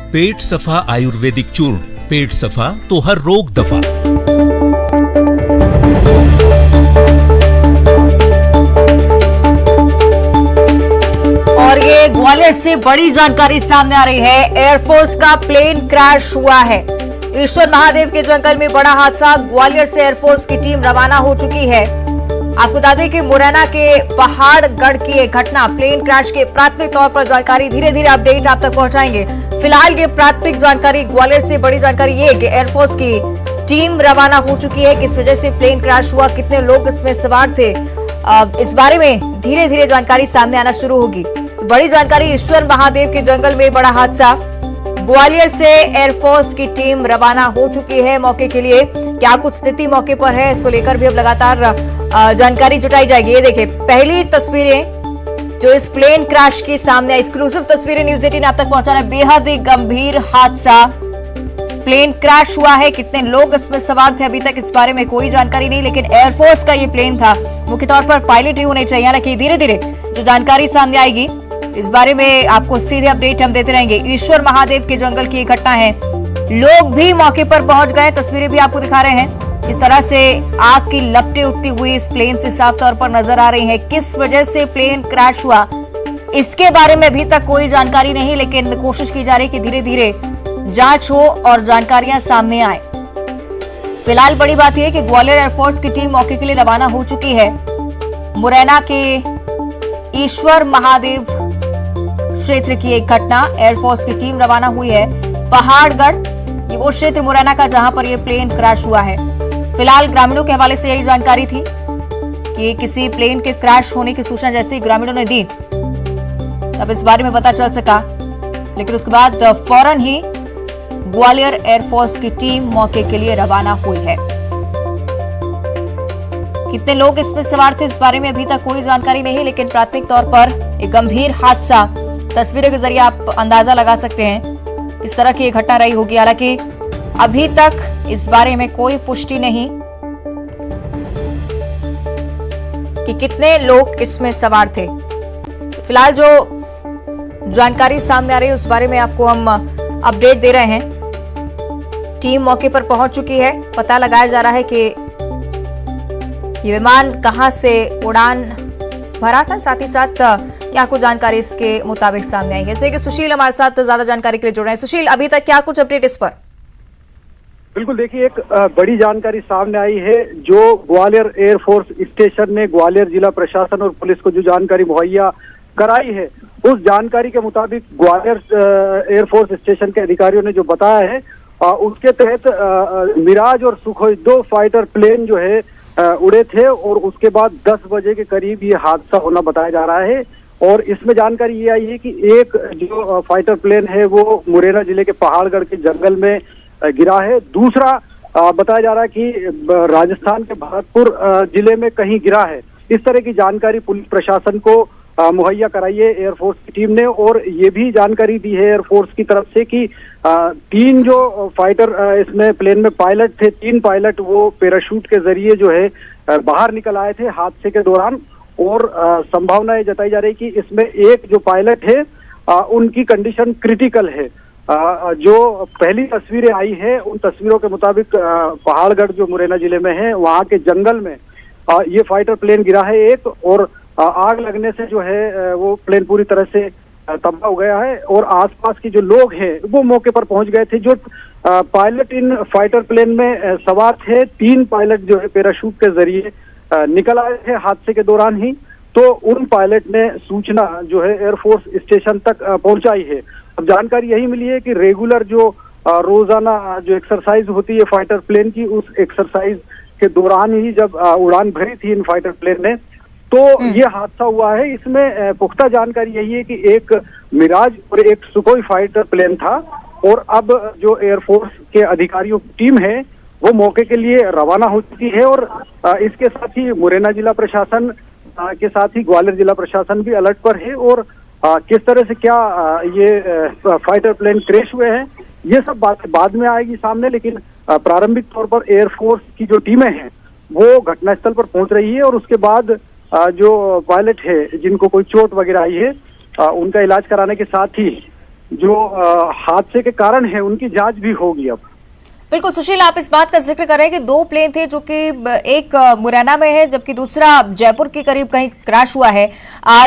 पेट सफा आयुर्वेदिक चूर्ण, पेट सफा तो हर रोग दफा। और ये ग्वालियर से बड़ी जानकारी सामने आ रही है। एयरफोर्स का प्लेन क्रैश हुआ है। ईश्वर महादेव के जंगल में बड़ा हादसा। ग्वालियर से एयरफोर्स की टीम रवाना हो चुकी है। आपको बता दें कि मुरैना के पहाड़गढ़ की एक घटना, प्लेन क्रैश के प्राथमिक तौर पर जानकारी, धीरे धीरे अपडेट आप तक पहुंचाएंगे। फिलहाल ये प्राथमिक जानकारी, ग्वालियर से बड़ी जानकारी ये कि एयरफोर्स की टीम रवाना हो चुकी है। किस वजह से प्लेन क्रैश हुआ, कितने लोग इसमें सवार थे, इस बारे में धीरे धीरे जानकारी सामने आना शुरू होगी। बड़ी जानकारी, ईश्वर महादेव के जंगल में बड़ा हादसा। ग्वालियर से एयरफोर्स की टीम रवाना हो चुकी है मौके के लिए। क्या कुछ स्थिति मौके पर है, इसको लेकर भी अब लगातार जानकारी जुटाई जाएगी। ये देखिए पहली तस्वीरें जो इस प्लेन क्रैश की सामने, एक्सक्लूसिव तस्वीरें न्यूज 18 आप तक पहुंचा रहे हैं। बेहद ही गंभीर हादसा, प्लेन क्रैश हुआ है। कितने लोग इसमें सवार थे अभी तक इस बारे में कोई जानकारी नहीं, लेकिन एयरफोर्स का ये प्लेन था। मुख्य तौर पर पायलट ही होने चाहिए। हालांकि धीरे धीरे जो जानकारी सामने आएगी इस बारे में आपको सीधे अपडेट हम देते रहेंगे। ईश्वर महादेव के जंगल की घटना है। लोग भी मौके पर पहुंच गए, तस्वीरें भी आपको दिखा रहे हैं। इस तरह से आग की लपटें उठती हुई इस प्लेन से साफ तौर पर नजर आ रही हैं। किस वजह से प्लेन क्रैश हुआ इसके बारे में अभी तक कोई जानकारी नहीं, लेकिन कोशिश की जा रही है कि धीरे धीरे जांच हो और जानकारियां सामने आए। फिलहाल बड़ी बात यह कि ग्वालियर एयरफोर्स की टीम मौके के लिए रवाना हो चुकी है। मुरैना के ईश्वर महादेव क्षेत्र की एक घटना, एयरफोर्स की टीम रवाना हुई है। पहाड़गढ़ ये वो क्षेत्र मुरैना का जहां पर ये प्लेन क्रैश हुआ है। फिलहाल ग्रामीणों के हवाले से यही जानकारी थी कि किसी प्लेन के क्रैश होने की सूचना जैसे ग्रामीणों ने दी तब इस बारे में पता चल सका, लेकिन उसके बाद फौरन ही ग्वालियर एयरफोर्स की टीम मौके के लिए रवाना हुई है। कितने लोग इसमें सवार थे इस बारे में अभी तक कोई जानकारी नहीं, लेकिन प्राथमिक तौर पर एक गंभीर हादसा, तस्वीरों के जरिए आप अंदाजा लगा सकते हैं इस तरह की घटना रही होगी। हालांकि अभी तक इस बारे में कोई पुष्टि नहीं कि कितने लोग इसमें सवार थे। फिलहाल जो जानकारी सामने आ रही है उस बारे में आपको हम अपडेट दे रहे हैं। टीम मौके पर पहुंच चुकी है। पता लगाया जा रहा है कि ये विमान कहां से उड़ान भरा था, साथ ही साथ क्या कुछ जानकारी इसके मुताबिक सामने आई है। जैसे कि सुशील हमारे साथ ज्यादा जानकारी के लिए जुड़ रहे हैं। सुशील, अभी तक क्या कुछ अपडेट इस पर? बिल्कुल, देखिए एक बड़ी जानकारी सामने आई है। जो ग्वालियर एयरफोर्स स्टेशन ने ग्वालियर जिला प्रशासन और पुलिस को जो जानकारी मुहैया कराई है, उस जानकारी के मुताबिक ग्वालियर एयरफोर्स स्टेशन के अधिकारियों ने जो बताया है उसके तहत मिराज और सुखोई 2 फाइटर प्लेन जो है उड़े थे और उसके बाद 10 बजे के करीब ये हादसा होना बताया जा रहा है। और इसमें जानकारी ये आई है कि एक जो फाइटर प्लेन है वो मुरैना जिले के पहाड़गढ़ के जंगल में गिरा है। दूसरा बताया जा रहा है कि राजस्थान के भरतपुर जिले में कहीं गिरा है। इस तरह की जानकारी पुलिस प्रशासन को मुहैया कराई है एयरफोर्स की टीम ने। और ये भी जानकारी दी है एयरफोर्स की तरफ से कि 3 जो फाइटर इसमें प्लेन में पायलट थे, 3 पायलट वो पैराशूट के जरिए जो है बाहर निकल आए थे हादसे के दौरान। और संभावना ये जताई जा रही है कि इसमें एक जो पायलट है उनकी कंडीशन क्रिटिकल है। जो पहली तस्वीरें आई है उन तस्वीरों के मुताबिक पहाड़गढ़ जो मुरैना जिले में है वहां के जंगल में ये फाइटर प्लेन गिरा है एक, और आग लगने से जो है वो प्लेन पूरी तरह से तबाह हो गया है। और आसपास के जो लोग हैं वो मौके पर पहुंच गए थे। जो पायलट इन फाइटर प्लेन में सवार थे, 3 पायलट जो है पैराशूट के जरिए निकल आए थे हादसे के दौरान ही। तो उन पायलट ने सूचना जो है एयरफोर्स स्टेशन तक पहुंचाई है। अब जानकारी यही मिली है कि रेगुलर जो रोजाना जो एक्सरसाइज होती है फाइटर प्लेन की, उस एक्सरसाइज के दौरान ही जब उड़ान भरी थी इन फाइटर प्लेन ने तो ये हादसा हुआ है। इसमें पुख्ता जानकारी यही है कि एक मिराज और एक सुखोई फाइटर प्लेन था। और अब जो एयरफोर्स के अधिकारियों की टीम है वो मौके के लिए रवाना हो चुकी है। और इसके साथ ही मुरैना जिला प्रशासन के साथ ही ग्वालियर जिला प्रशासन भी अलर्ट पर है। और किस तरह से क्या ये फाइटर प्लेन क्रैश हुए हैं ये सब बात बाद में आएगी सामने, लेकिन प्रारंभिक तौर पर एयरफोर्स की जो टीमें हैं वो घटनास्थल पर पहुंच रही है। और उसके बाद जो पायलट है जिनको कोई चोट वगैरह आई है उनका इलाज कराने के साथ ही जो हादसे के कारण है उनकी जांच भी होगी अब। बिल्कुल सुशील, आप इस बात का जिक्र कर रहे हैं कि दो प्लेन थे जो कि एक मुरैना में है जबकि दूसरा जयपुर के करीब कहीं क्रैश हुआ है।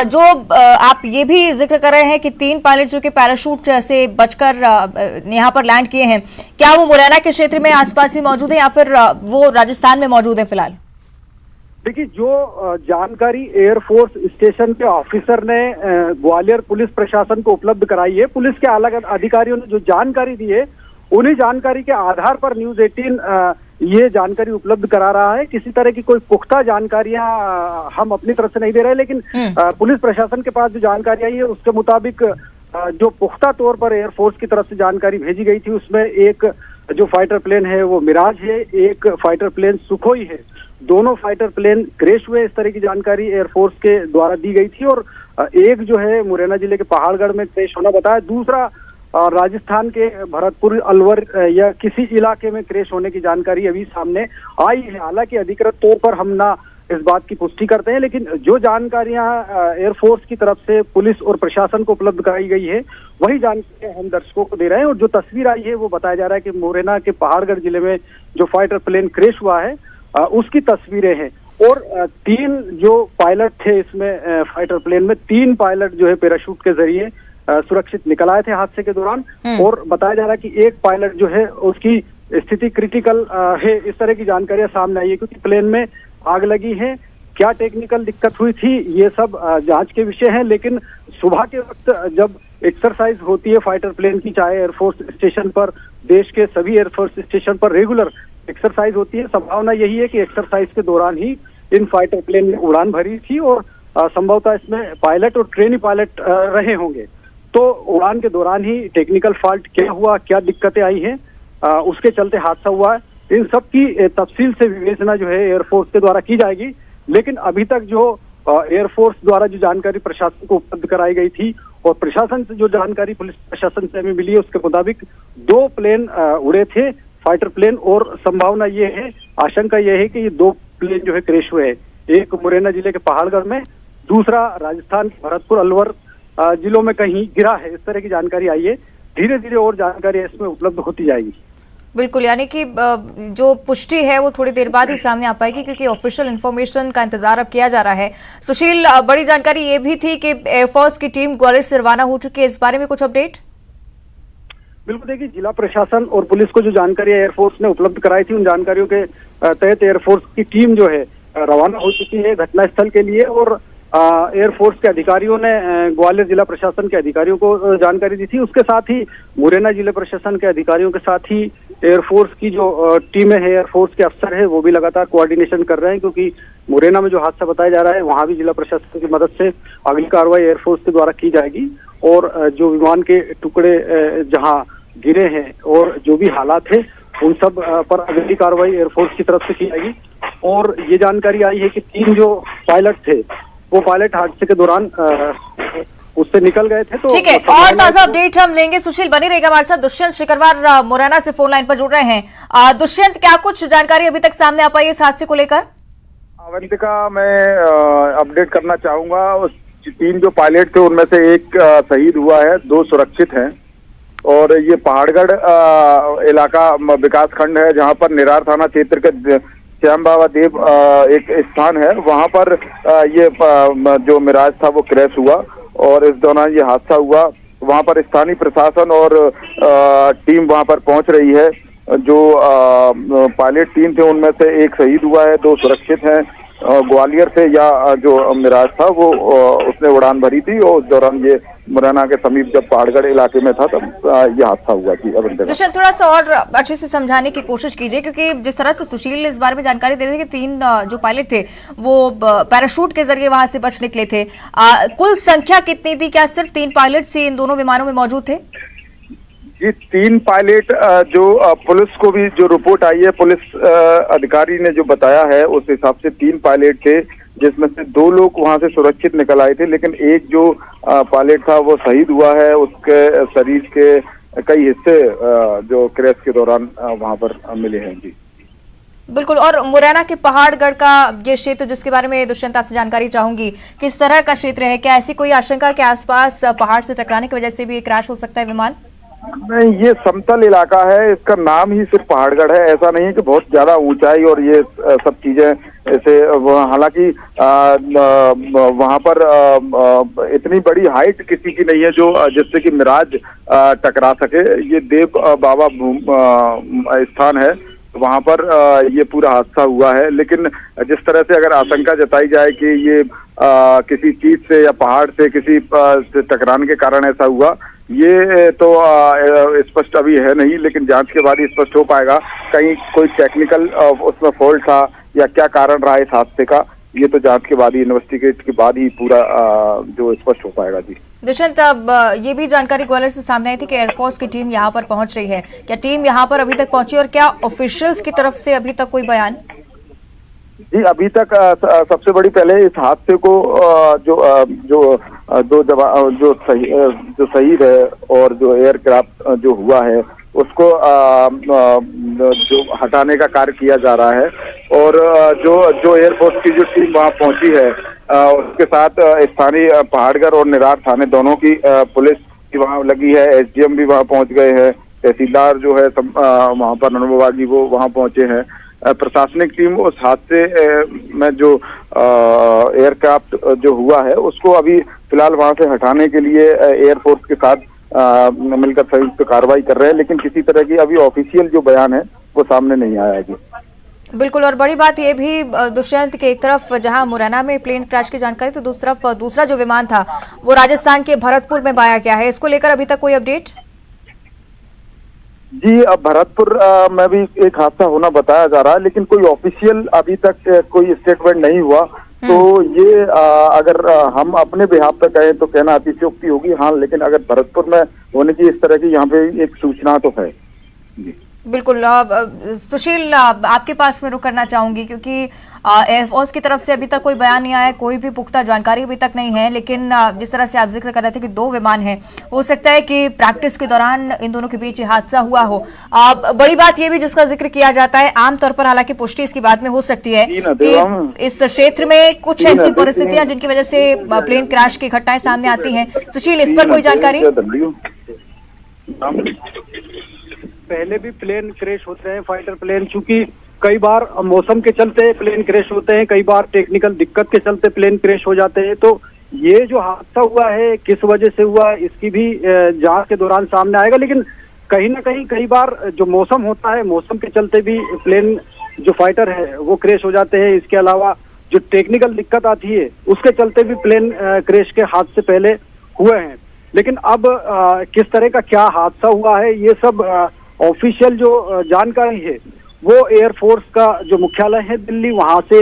जो आप ये भी जिक्र कर रहे हैं कि 3 पायलट जो कि पैराशूट से बचकर यहाँ पर लैंड किए हैं, क्या वो मुरैना के क्षेत्र में आसपास ही मौजूद है या फिर वो राजस्थान में मौजूद है फिलहाल? देखिए, जो जानकारी एयरफोर्स स्टेशन के ऑफिसर ने ग्वालियर पुलिस प्रशासन को उपलब्ध कराई है, पुलिस के अलग अधिकारियों ने जो जानकारी दी है उन्हीं जानकारी के आधार पर न्यूज 18 ये जानकारी उपलब्ध करा रहा है। किसी तरह की कोई पुख्ता जानकारियां हम अपनी तरफ से नहीं दे रहे, लेकिन पुलिस प्रशासन के पास जो जानकारी आई है उसके मुताबिक जो पुख्ता तौर पर एयरफोर्स की तरफ से जानकारी भेजी गई थी उसमें एक जो फाइटर प्लेन है वो मिराज है, एक फाइटर प्लेन सुखोई है। दोनों फाइटर प्लेन क्रैश हुए, इस तरह की जानकारी एयरफोर्स के द्वारा दी गई थी। और एक जो है मुरैना जिले के पहाड़गढ़ में क्रैश होना बताया, दूसरा राजस्थान के भरतपुर अलवर या किसी इलाके में क्रैश होने की जानकारी अभी सामने आई है। हालांकि अधिकृत तौर पर हम ना इस बात की पुष्टि करते हैं, लेकिन जो जानकारियां एयरफोर्स की तरफ से पुलिस और प्रशासन को उपलब्ध कराई गई है वही जानकारियां हम दर्शकों को दे रहे हैं। और जो तस्वीर आई है वो बताया जा रहा है कि मुरैना के पहाड़गढ़ जिले में जो फाइटर प्लेन क्रैश हुआ है उसकी तस्वीरें हैं। और 3 जो पायलट थे इसमें फाइटर प्लेन में 3 पायलट जो है पैराशूट के जरिए सुरक्षित निकल आए थे हादसे के दौरान। और बताया जा रहा है कि एक पायलट जो है उसकी स्थिति क्रिटिकल है। इस तरह की जानकारियां सामने आई है क्योंकि प्लेन में आग लगी है, क्या टेक्निकल दिक्कत हुई थी ये सब जांच के विषय है। लेकिन सुबह के वक्त जब एक्सरसाइज होती है फाइटर प्लेन की, चाहे एयरफोर्स स्टेशन पर, देश के सभी एयरफोर्स स्टेशन पर रेगुलर एक्सरसाइज होती है, संभावना यही है कि एक्सरसाइज के दौरान ही इन फाइटर प्लेन में उड़ान भरी थी और संभवतः इसमें पायलट और ट्रेनी पायलट रहे होंगे। तो उड़ान के दौरान ही टेक्निकल फॉल्ट क्या हुआ, क्या दिक्कतें आई हैं, उसके चलते हादसा हुआ है। इन सब की तफसील से विवेचना जो है एयरफोर्स के द्वारा की जाएगी। लेकिन अभी तक जो एयरफोर्स द्वारा जो जानकारी प्रशासन को उपलब्ध कराई गई थी और प्रशासन से जो जानकारी पुलिस प्रशासन से हमें मिली है उसके मुताबिक 2 प्लेन उड़े थे फाइटर प्लेन। और संभावना ये है, आशंका ये है कि ये 2 प्लेन जो है क्रैश हुए हैं, एक मुरैना जिले के पहाड़गढ़ में, दूसरा राजस्थान के भरतपुर अलवर जिलों में कहीं गिरा है। इस तरह की जानकारी आई है। धीरे धीरे और जानकारी इसमें उपलब्ध होती जाएगी। बिल्कुल, यानी कि जो पुष्टि है वो थोड़ी देर बाद ही सामने आ पाएगी क्योंकि ऑफिशियल इन्फॉर्मेशन का इंतजार अब किया जा रहा है। सुशील, बड़ी जानकारी ये भी थी कि एयरफोर्स की टीम ग्वालियर से रवाना हो चुकी है, इस बारे में कुछ अपडेट? बिल्कुल, देखिए, जिला प्रशासन और पुलिस को जो जानकारी एयरफोर्स ने उपलब्ध कराई थी उन जानकारियों के तहत एयरफोर्स की टीम जो है रवाना हो चुकी है घटनास्थल के लिए। और एयरफोर्स के अधिकारियों ने ग्वालियर जिला प्रशासन के अधिकारियों को जानकारी दी थी। उसके साथ ही मुरैना जिला प्रशासन के अधिकारियों के साथ ही एयरफोर्स की जो टीमें हैं, एयरफोर्स के अफसर है, वो भी लगातार कोऑर्डिनेशन कर रहे हैं क्योंकि मुरैना में जो हादसा बताया जा रहा है वहां भी जिला प्रशासन की मदद से अगली कार्रवाई एयरफोर्स के द्वारा की जाएगी। और जो विमान के टुकड़े जहां गिरे हैं और जो भी हालात है उन सब पर अगली कार्रवाई एयरफोर्स की तरफ से की जाएगी। और ये जानकारी आई है कि 3 जो पायलट थे वो पायलट हादसे के दौरान उससे निकल गए थे। तो ठीक है, और ताजा अपडेट हम लेंगे। सुशील बनी रहेगा हमारे साथ। दुष्यंत शिकरवार मुरैना से फोन लाइन पर जुड़ रहे हैं। दुष्यंत, क्या कुछ जानकारी अभी तक सामने आ पाई है इस हादसे को लेकर? अवंतिका, मैं अपडेट करना चाहूंगा। उस 3 जो पायलट थे उनमें से एक शहीद हुआ है, 2 सुरक्षित हैं। और ये पहाड़गढ़ इलाका विकास खंड है जहां पर निरार थाना क्षेत्र के श्याम बाबा देव एक स्थान है, वहां पर ये जो मिराज था वो क्रैश हुआ और इस दौरान ये हादसा हुआ। वहां पर स्थानीय प्रशासन और टीम वहां पर पहुंच रही है। जो पायलट 3 थे उनमें से एक शहीद हुआ है, 2 सुरक्षित हैं। ग्वालियर से या जो मिराज था वो उसने उड़ान भरी थी और उस दौरान ये मुरैना के समीप जब पहाड़गढ़ इलाके में था तब ये हादसा हुआ थी। दुष्यंत, थोड़ा सा और अच्छे से समझाने की कोशिश कीजिए क्योंकि जिस तरह से सुशील इस बारे में जानकारी दे रहे थे कि 3 जो पायलट थे वो पैराशूट के जरिए वहां से बच निकले थे। कुल संख्या कितनी थी? क्या सिर्फ 3 पायलट से इन दोनों विमानों में मौजूद थे? जी, 3 पायलट जो पुलिस को भी जो रिपोर्ट आई है, पुलिस अधिकारी ने जो बताया है उस हिसाब से 3 पायलट थे जिसमें से 2 लोग वहां से सुरक्षित निकल आए थे। लेकिन एक जो पायलट था वो शहीद हुआ है। उसके शरीर के कई हिस्से जो क्रैश के दौरान वहां पर मिले हैं। जी बिल्कुल। और मुरैना के पहाड़गढ़ का ये क्षेत्र जिसके बारे में दुष्यंत आपसे जानकारी चाहूंगी, किस तरह का क्षेत्र है? क्या ऐसी कोई आशंका के आसपास पहाड़ से टकराने की वजह से भी क्रैश हो सकता है विमान? नहीं, ये समतल इलाका है, इसका नाम ही सिर्फ पहाड़गढ़ है। ऐसा नहीं है कि बहुत ज्यादा ऊंचाई और ये सब चीजें ऐसे। हालांकि वहां पर इतनी बड़ी हाइट किसी की नहीं है जो जिससे कि मिराज टकरा सके। ये देव बाबा स्थान है, वहां पर ये पूरा हादसा हुआ है। लेकिन जिस तरह से अगर आशंका जताई जाए कि ये किसी चीज से या पहाड़ से किसी से टकराने के कारण ऐसा हुआ, ये तो स्पष्ट अभी है नहीं, लेकिन जांच के बाद ही स्पष्ट हो पाएगा। कहीं कोई टेक्निकल उसमें फॉल्ट था या क्या कारण रहा इस हादसे का, ये तो जांच के बाद ही, इन्वेस्टिगेट के बाद ही पूरा जो स्पष्ट हो पाएगा। जी दुष्यंत, अब ये भी जानकारी ग्वालियर से सामने आई थी कि एयरफोर्स की टीम यहां पर पहुंच रही है। क्या टीम यहां पर अभी तक पहुंची और क्या ऑफिशियल्स की तरफ से अभी तक कोई बयान? जी, अभी तक सबसे बड़ी पहले इस हादसे को जो शहीद है और जो एयरक्राफ्ट जो हुआ है उसको जो हटाने का कार्य किया जा रहा है। और जो एयरफोर्स की जो टीम वहां पहुंची है उसके साथ स्थानीय पहाड़गढ़ और निरार थाने दोनों की पुलिस की वहां लगी है। एसडीएम भी वहां पहुंच गए हैं, तहसीलदार जो है वहां पर ननोबागी वो वहां पहुंचे हैं। प्रशासनिक टीम उस हादसे में जो एयरक्राफ्ट जो हुआ है उसको अभी फिलहाल वहां से हटाने के लिए एयरफोर्स के साथ मिलकर संयुक्त कार्रवाई कर रहे हैं। लेकिन किसी तरह की अभी ऑफिशियल जो बयान है वो सामने नहीं आया है। जी बिल्कुल। और बड़ी बात ये भी दुष्यंत के एक तरफ जहां मुरैना में प्लेन क्रैश की जानकारी, तो दूसरा जो विमान था वो राजस्थान के भरतपुर में पाया गया है। इसको लेकर अभी तक कोई अपडेट? जी, अब भरतपुर में भी एक हादसा होना बताया जा रहा है, लेकिन कोई ऑफिशियल अभी तक कोई स्टेटमेंट नहीं हुआ। तो ये अगर हम अपने बिहाफ पे कहें तो कहना अतिशयोक्ति होगी। हाँ, लेकिन अगर भरतपुर में होने की इस तरह की यहाँ पे एक सूचना तो है। जी बिल्कुल। सुशील, आपके पास में रुक करना चाहूंगी क्योंकि एयरफोर्स की तरफ से अभी तक कोई बयान नहीं आया, कोई भी पुख्ता जानकारी अभी तक नहीं है। लेकिन जिस तरह से आप जिक्र कर रहे थे कि 2 विमान हैं, हो सकता है कि प्रैक्टिस के दौरान इन दोनों के बीच हादसा हुआ हो। बड़ी बात यह भी जिसका जिक्र किया जाता है, आमतौर पर हालांकि पुष्टि इसकी बाद में हो सकती है कि इस क्षेत्र में कुछ ऐसी परिस्थितियां जिनकी वजह से प्लेन क्रैश की घटनाएं सामने आती हैं। सुशील, इस पर कोई जानकारी? पहले भी प्लेन क्रैश होते हैं, फाइटर प्लेन, चूंकि कई बार मौसम के चलते प्लेन क्रैश होते हैं, कई बार टेक्निकल दिक्कत के चलते प्लेन क्रैश हो जाते हैं। तो ये जो हादसा हुआ है किस वजह से हुआ इसकी भी जांच के दौरान सामने आएगा। लेकिन कहीं ना कहीं कई बार जो मौसम होता है, मौसम के चलते भी प्लेन जो फाइटर है वो क्रैश हो जाते हैं। इसके अलावा जो टेक्निकल दिक्कत आती है उसके चलते भी प्लेन क्रैश के हादसे पहले हुए हैं। लेकिन अब किस तरह का क्या हादसा हुआ है, ये सब ऑफिशियल जो जानकारी है वो एयरफोर्स का जो मुख्यालय है दिल्ली, वहां से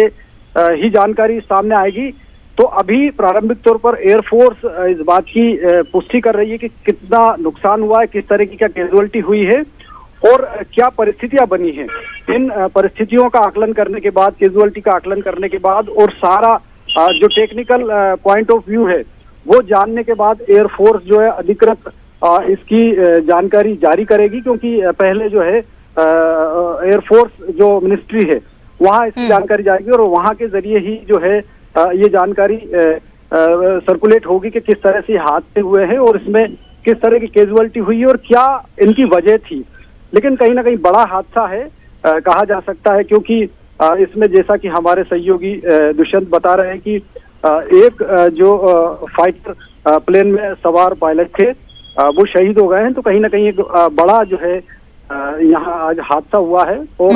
ही जानकारी सामने आएगी। तो अभी प्रारंभिक तौर पर एयरफोर्स इस बात की पुष्टि कर रही है कि कितना नुकसान हुआ है, किस तरह की क्या कैजुअलिटी हुई है और क्या परिस्थितियां बनी हैं। इन परिस्थितियों का आकलन करने के बाद, कैजुअलिटी का आकलन करने के बाद और सारा जो टेक्निकल पॉइंट ऑफ व्यू है वो जानने के बाद एयरफोर्स जो है अधिकृत इसकी जानकारी जारी करेगी। क्योंकि पहले जो है एयरफोर्स जो मिनिस्ट्री है वहां इसकी जानकारी जाएगी और वहां के जरिए ही जो है ये जानकारी सर्कुलेट होगी कि किस तरह से हादसे हुए हैं और इसमें किस तरह की कैजुअलिटी हुई है और क्या इनकी वजह थी। लेकिन कहीं ना कहीं बड़ा हादसा है कहा जा सकता है, क्योंकि इसमें जैसा कि हमारे सहयोगी दुष्यंत बता रहे हैं कि एक जो फाइटर प्लेन में सवार पायलट थे वो शहीद हो गए हैं। तो कहीं ना कहीं एक बड़ा जो है यहाँ आज हादसा हुआ है। और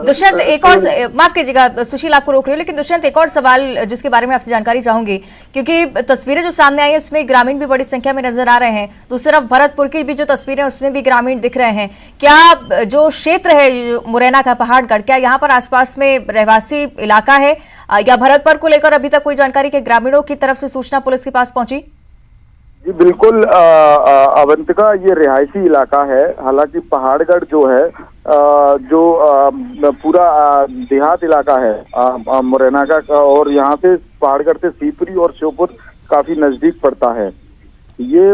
दुष्यंत, एक और, माफ कीजिएगा सुशील आपको रोक रही हूँ, लेकिन दुष्यंत एक और सवाल जिसके बारे में आपसे जानकारी चाहूंगी, क्योंकि तस्वीरें जो सामने आई है उसमें ग्रामीण भी बड़ी संख्या में नजर आ रहे हैं। दूसरी तरफ भरतपुर की भी जो तस्वीरें उसमें भी ग्रामीण दिख रहे हैं। क्या जो क्षेत्र है मुरैना का पहाड़गढ़, क्या यहाँ पर आसपास में रहवासी इलाका है या भरतपुर को लेकर अभी तक कोई जानकारी के ग्रामीणों की तरफ से सूचना पुलिस के पास पहुंची? जी बिल्कुल अवंतिका, ये रिहायशी इलाका है। हालांकि पहाड़गढ़ जो है जो पूरा देहात इलाका है मुरैना का, और यहाँ से पहाड़गढ़ से सीपरी और श्योपुर काफी नजदीक पड़ता है। ये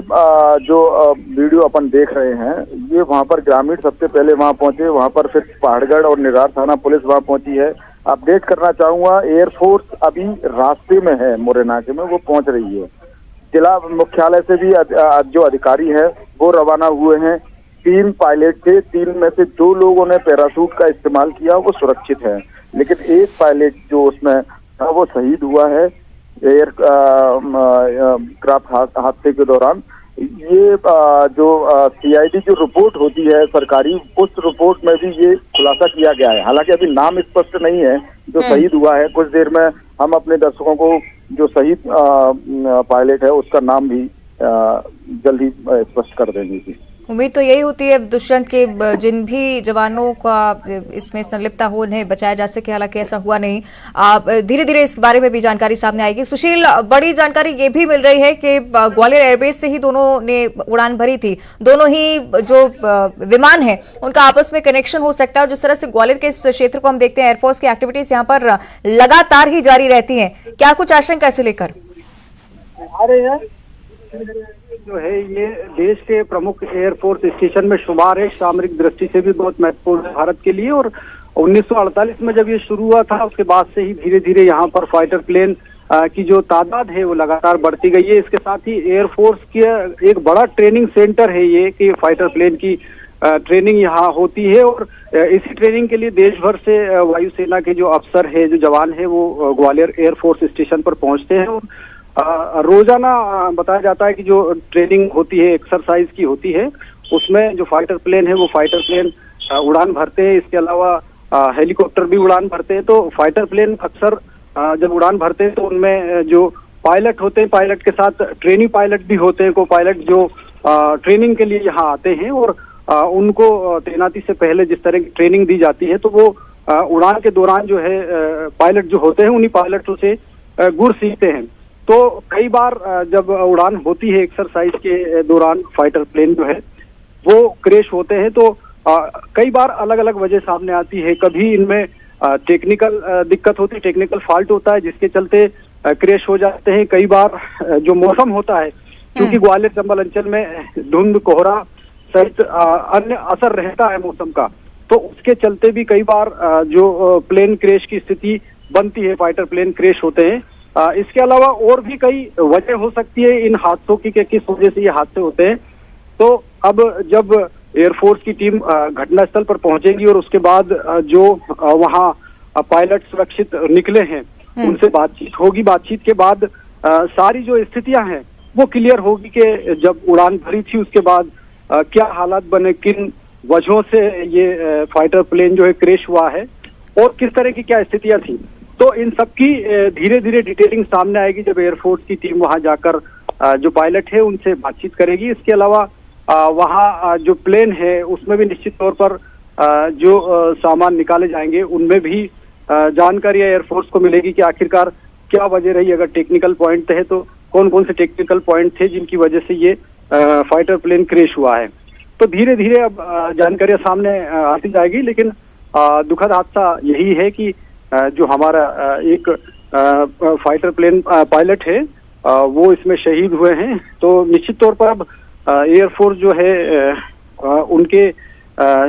जो वीडियो अपन देख रहे हैं, ये वहाँ पर ग्रामीण सबसे पहले वहाँ पहुंचे, वहाँ पर फिर पहाड़गढ़ और निरार थाना पुलिस वहाँ पहुंची है। अपडेट करना चाहूंगा, एयरफोर्स अभी रास्ते में है, मुरैना के में वो पहुंच रही है। जिला मुख्यालय से भी जो अधिकारी है वो रवाना हुए हैं। 3 पायलट थे, 3 में से 2 लोगों ने पैराशूट का इस्तेमाल किया, वो सुरक्षित है, लेकिन एक पायलट जो उसमें था वो शहीद हुआ है एयर क्राफ्ट हादसे के दौरान। ये जो CID जो रिपोर्ट होती है सरकारी, उस रिपोर्ट में भी ये खुलासा किया गया है। हालांकि अभी नाम स्पष्ट नहीं है जो शहीद हुआ है। कुछ देर में हम अपने दर्शकों को जो शहीद पायलट है उसका नाम भी जल्द ही स्पष्ट कर देंगे। उम्मीद तो यही होती है दुष्यंत के जिन भी जवानों का इसमें संलिप्तता हो उन्हें बचाया जा सके, हालांकि ऐसा हुआ नहीं। धीरे धीरे इस बारे में भी जानकारी सामने आएगी। सुशील, बड़ी जानकारी ये भी मिल रही है कि ग्वालियर एयरबेस से ही दोनों ने उड़ान भरी थी। दोनों ही जो विमान है उनका आपस में कनेक्शन हो सकता है, और जिस तरह से ग्वालियर के इस क्षेत्र को हम देखते हैं, एयरफोर्स की एक्टिविटीज यहाँ पर लगातार ही जारी रहती है। क्या कुछ आशंका इसे लेकर? जो है ये देश के प्रमुख एयरफोर्स स्टेशन में शुमार है, सामरिक दृष्टि से भी बहुत महत्वपूर्ण है भारत के लिए। और 1948 में जब ये शुरू हुआ था उसके बाद से ही धीरे धीरे यहाँ पर फाइटर प्लेन की जो तादाद है वो लगातार बढ़ती गई है। इसके साथ ही एयरफोर्स के एक बड़ा ट्रेनिंग सेंटर है ये, कि फाइटर प्लेन की ट्रेनिंग यहाँ होती है। और इसी ट्रेनिंग के लिए देश भर से वायुसेना के जो अफसर है, जो जवान है, वो ग्वालियर एयरफोर्स स्टेशन पर पहुंचते हैं। और रोजाना बताया जाता है कि जो ट्रेनिंग होती है, एक्सरसाइज की होती है, उसमें जो फाइटर प्लेन है वो फाइटर प्लेन उड़ान भरते हैं। इसके अलावा हेलीकॉप्टर भी उड़ान भरते हैं। तो फाइटर प्लेन अक्सर जब उड़ान भरते हैं तो उनमें जो पायलट होते हैं, पायलट के साथ ट्रेनी पायलट भी होते हैं, को पायलट जो ट्रेनिंग के लिए यहाँ आते हैं। और उनको तैनाती से पहले जिस तरह की ट्रेनिंग दी जाती है, तो वो उड़ान के दौरान जो है पायलट जो होते हैं उन्हीं पायलटों से गुर सीखते हैं। तो कई बार जब उड़ान होती है एक्सरसाइज के दौरान फाइटर प्लेन जो है वो क्रैश होते हैं, तो कई बार अलग अलग वजह सामने आती है। कभी इनमें टेक्निकल दिक्कत होती है, टेक्निकल फॉल्ट होता है जिसके चलते क्रैश हो जाते हैं। कई बार जो मौसम होता है, क्योंकि ग्वालियर चंबल अंचल में धुंध, कोहरा सहित अन्य असर रहता है मौसम का, तो उसके चलते भी कई बार जो प्लेन क्रैश की स्थिति बनती है, फाइटर प्लेन क्रैश होते हैं। इसके अलावा और भी कई वजह हो सकती है इन हादसों की, किस वजह से ये हादसे होते हैं। तो अब जब एयरफोर्स की टीम घटनास्थल पर पहुंचेगी और उसके बाद जो वहां पायलट सुरक्षित निकले हैं उनसे बातचीत होगी। बातचीत के बाद सारी जो स्थितियां हैं वो क्लियर होगी कि जब उड़ान भरी थी उसके बाद क्या हालात बने, किन वजहों से ये फाइटर प्लेन जो है क्रैश हुआ है, और किस तरह की क्या स्थितियां थी। तो इन सबकी धीरे धीरे डिटेलिंग सामने आएगी जब एयरफोर्स की टीम वहां जाकर जो पायलट है उनसे बातचीत करेगी। इसके अलावा वहां जो प्लेन है उसमें भी निश्चित तौर पर जो सामान निकाले जाएंगे उनमें भी जानकारी एयरफोर्स को मिलेगी कि आखिरकार क्या वजह रही। अगर टेक्निकल पॉइंट है तो कौन कौन से टेक्निकल पॉइंट थे जिनकी वजह से ये फाइटर प्लेन क्रैश हुआ है। तो धीरे धीरे अब जानकारियां सामने आती जाएगी। लेकिन दुखद हादसा यही है कि जो हमारा एक फाइटर प्लेन पायलट है वो इसमें शहीद हुए हैं। तो निश्चित तौर पर अब एयरफोर्स जो है उनके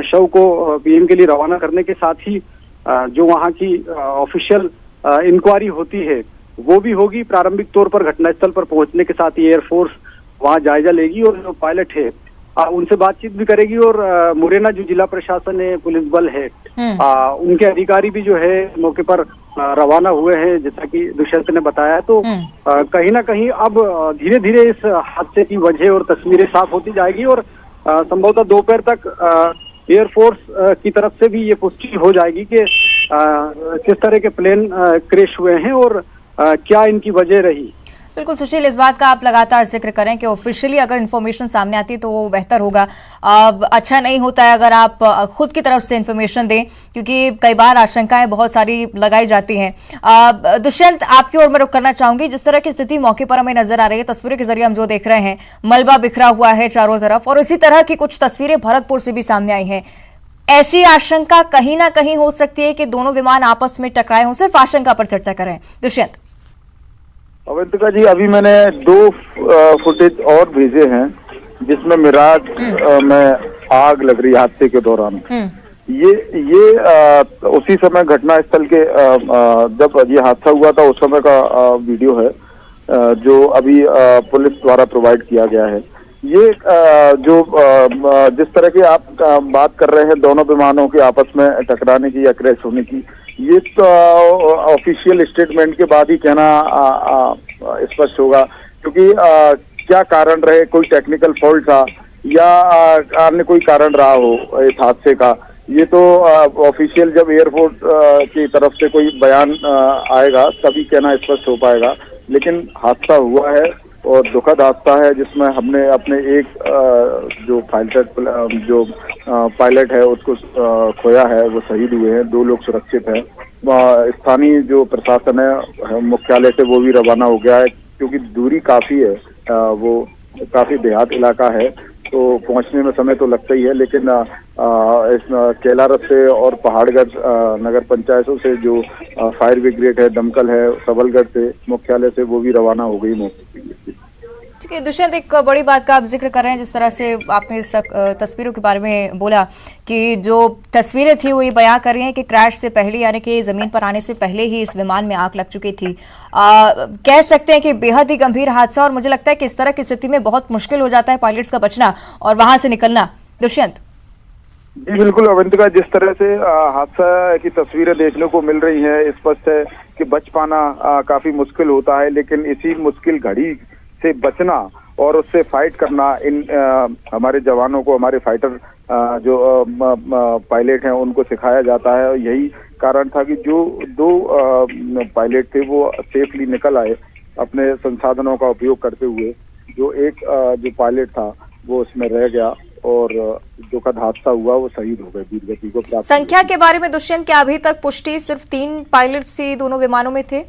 शव को PM के लिए रवाना करने के साथ ही जो वहाँ की ऑफिशियल इंक्वायरी होती है वो भी होगी। प्रारंभिक तौर पर घटनास्थल पर पहुंचने के साथ ही एयरफोर्स वहाँ जायजा लेगी और जो पायलट है उनसे बातचीत भी करेगी। और मुरैना जो जिला प्रशासन है, पुलिस बल है, उनके अधिकारी भी जो है मौके पर रवाना हुए हैं, जैसा कि दुष्यंत ने बताया। तो कहीं ना कहीं अब धीरे धीरे इस हादसे की वजह और तस्वीरें साफ होती जाएगी और संभवतः दोपहर तक एयरफोर्स की तरफ से भी ये पुष्टि हो जाएगी कि किस तरह के प्लेन क्रैश हुए हैं और क्या इनकी वजह रही। बिल्कुल सुशील, इस बात का आप लगातार जिक्र करें कि ऑफिशियली अगर इन्फॉर्मेशन सामने आती है तो वो बेहतर होगा। अच्छा नहीं होता है अगर आप खुद की तरफ से इन्फॉर्मेशन दें, क्योंकि कई बार आशंकाएं बहुत सारी लगाई जाती हैं। दुष्यंत, आपकी ओर मैं रुख करना चाहूंगी। जिस तरह की स्थिति मौके पर हमें नजर आ रही है, तस्वीरों के जरिए हम जो देख रहे हैं, मलबा बिखरा हुआ है चारों तरफ, और इसी तरह की कुछ तस्वीरें भरतपुर से भी सामने आई हैं। ऐसी आशंका कहीं ना कहीं हो सकती है कि दोनों विमान आपस में टकराए हों। सिर्फ आशंका पर चर्चा करें दुष्यंत। अवंतिका जी, अभी मैंने 2 फुटेज और भेजे हैं जिसमें मिराज में आग लग रही हादसे के दौरान। ये उसी समय घटना स्थल के जब ये हादसा हुआ था उस समय का वीडियो है जो अभी पुलिस द्वारा प्रोवाइड किया गया है। ये जो जिस तरह की आप बात कर रहे हैं दोनों विमानों के आपस में टकराने की या क्रैश होने की, ये तो ऑफिशियल स्टेटमेंट के बाद ही कहना स्पष्ट होगा, क्योंकि क्या कारण रहे, कोई टेक्निकल फॉल्ट था या अन्य कोई कारण रहा हो इस हादसे का, ये तो ऑफिशियल जब एयरपोर्ट की तरफ से कोई बयान आएगा तभी कहना स्पष्ट हो पाएगा। लेकिन हादसा हुआ है और दुखद हादसा है जिसमें हमने अपने एक जो पायलट है उसको खोया है, वो शहीद हुए हैं, 2 लोग सुरक्षित हैं। स्थानीय जो प्रशासन है मुख्यालय से वो भी रवाना हो गया है, क्योंकि दूरी काफी है, वो काफी देहात इलाका है तो पहुंचने में समय तो लगता ही है। लेकिन इस केलारस से और पहाड़गढ़ नगर पंचायतों से जो फायर ब्रिगेड है, दमकल है, सबलगढ़ से मुख्यालय से वो भी रवाना हो गई मौके पे। ठीक है दुष्यंत, एक बड़ी बात का आप जिक्र कर रहे हैं, जिस तरह से आपने इस तस्वीरों के बारे में बोला कि जो तस्वीरें थी वो ये बयां कर रही हैं कि क्रैश से पहले यानी कि जमीन पर आने से पहले ही इस विमान में आग लग चुकी थी। कह सकते हैं कि बेहद ही गंभीर हादसा, और मुझे लगता है कि इस तरह की स्थिति में बहुत मुश्किल हो जाता है पायलट्स का बचना और वहां से निकलना। दुष्यंत जी बिल्कुल अवंतिका, जिस तरह से हादसा की तस्वीरें देखने को मिल रही हैं, स्पष्ट है कि बच पाना काफी मुश्किल होता है। लेकिन इसी मुश्किल घड़ी से बचना और उससे फाइट करना इन हमारे जवानों को, हमारे फाइटर जो पायलट हैं उनको सिखाया जाता है। और यही कारण था कि जो 2 पायलट थे वो सेफली निकल आए अपने संसाधनों का उपयोग करते हुए। जो एक जो पायलट था वो उसमें रह गया और दुखद हादसा हुआ, वो शहीद हो गए, वीर गति को प्राप्त। संख्या के बारे में दुष्यंत, क्या अभी तक पुष्टि सिर्फ 3 पायलट्स ही दोनों विमानों में थे?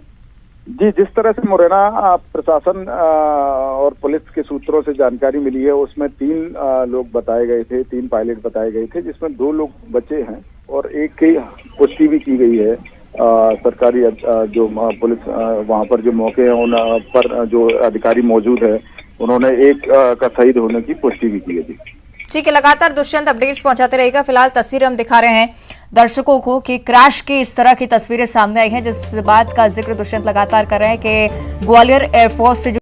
जी, जिस तरह से मुरैना प्रशासन और पुलिस के सूत्रों से जानकारी मिली है उसमें 3 लोग बताए गए थे, 3 पायलट बताए गए थे, जिसमें 2 लोग बचे हैं और एक की पुष्टि भी की गई है। सरकारी जो पुलिस वहां पर जो मौके हैं उन पर जो अधिकारी मौजूद है उन्होंने एक का शहीद होने की पुष्टि भी की है। ठीक है, लगातार दुष्यंत अपडेट्स पहुंचाते रहेगा। फिलहाल तस्वीरें हम दिखा रहे हैं दर्शकों को कि क्रैश की इस तरह की तस्वीरें सामने आई हैं, जिस बात का जिक्र दुष्यंत लगातार कर रहे हैं कि ग्वालियर एयरफोर्स से